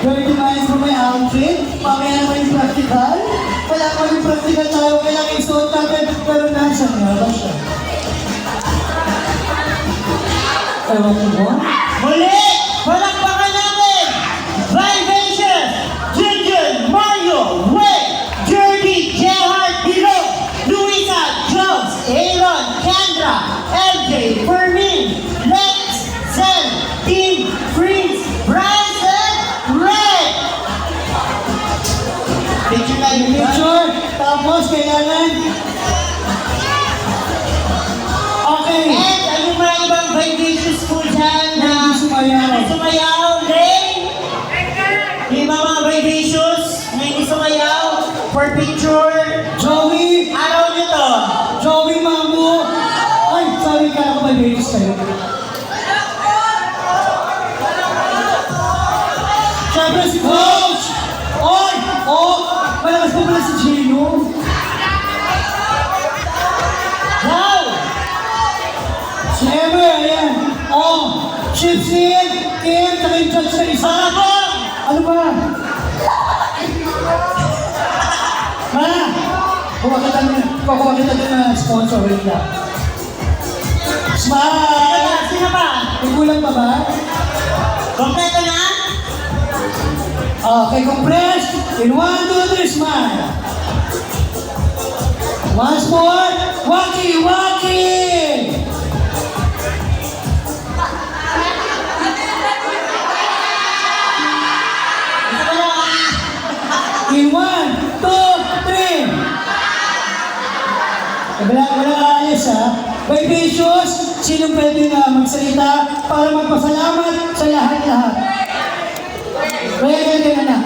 Dirty minds for my outfit. Mamaya naman yung practical. Wala ko yung practical tayo. Kailangan isuot natin. Pero nasan nga ba siya? Ewan ko mo? Muli! Palakpakan natin! Vivacious! Junjun! Mario! Wade! Jerdy! Gerhard! Dilo! Luisa! Jones! Aaron! Kendra! MJ! Fermin! Lex! Zen! Team! Freeze! Bryson! Red! Picture tayo ba? Picture. Tapos kailangan. Okay. And ano mga ibang vivacious po dyan na Hindi sumayaw. sumayaw? Ray? Yung mga vivacious na hindi sumayaw? For picture? Joey. Araw nyo to? Joey Mambo. Ay, sorry ka na ko may babies kayo. Siyempre si Coach! Oy! Oh! Malakas pa pala si Gino. Wow! Siyempre, ayan. Oh! Chipsin! Kim! Saka yung judge na isa. Sabong! Ano ba? Ma! Kukuha kita din na sponsor. Wait lang. Smile! Sino ba? May kulang pa ba? Kompleto na? Okay, compress. In 1, 2, 3, smile. Once more. Waki, waki. Ito ba lang? In 1, 2, 3. Wala ayos ha. Vivacious, sino pwede na magsalita para magpasalamat sa lahat-lahat? Kaya ganyan na.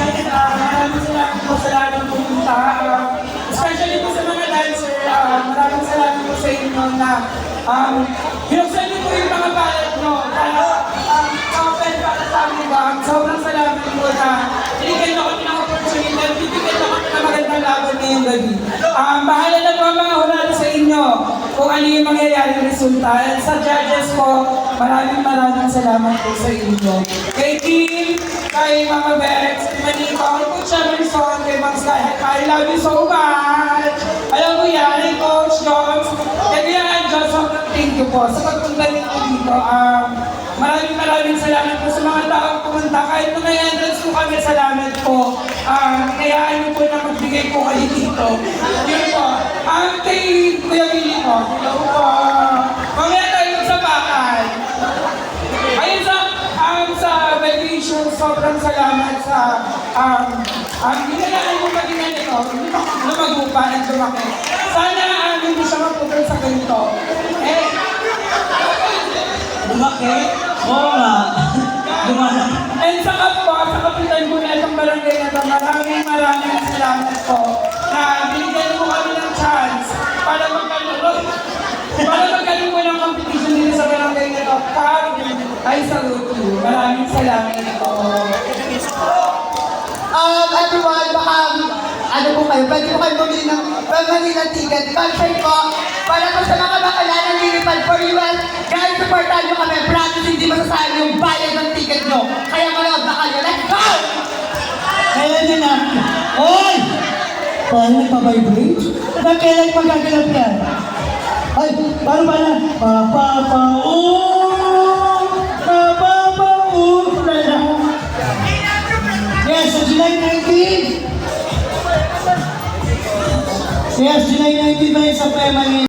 Maraming salamat po sa lahat ng pumunta. Especially po sa mga dancer, maraming salamat po sa inyo na binuksan niyo po yung mga balat nyo para open para sa amin ba. Sobrang salamat po na binigyan na kami ng opportunity at bibigyan na kami ng magandang laban ngayong gabi. Bahala na po ang mga hurado sa inyo kung ano yung mangyayari ng resulta. At sa judges po, maraming salamat po sa inyo. Kay Kim, kay Mama Bex, kay Manito, kay Coach Emerson, kay Max Sky, I love you so much! Alam mo yan, kay Coach Jones, kay Kuya Anjo, sobrang thank you po sa pagpunta nito dito. Maraming salamat po sa mga taong pumunta. Kahit mga entrance po kami, salamat po. Kayaan niyo po na magbigay po kayo dito. Yun po. Kay Kuya Billy po, hello po. Mamaya tayo magsabakan. Ayun sa vacation, sobrang salamat sa ginagawa mo maging ito, lumagupa at lumaki. Sana hindi siya maputol sa ganito. Lumaki? Oo nga. Lumaki. And sa kapwa, sa kapitan ko na itong barangay na ito, maraming salamat po na binigyan mo kami ng chance para magkaroon po ng competition dito sa barangay na ito. I salute you. Maraming salamat po. Everyone, baka, ano po kayo, pwede po kayo bumili ng Manila ticket. Concert po, para po sa mga bakala na nilipad for US, guys, supportan nyo kami. Promise, hindi masasayang yung bayad ng ticket nyo. Kaya manood na kayo. Let's go! Kaya din na. Oy! Paano nagpa-vibrate? Kailan magagalap yan? Ay, paano ba na? Yes, sa July 19. Yes, July 19 ba yung sa Pema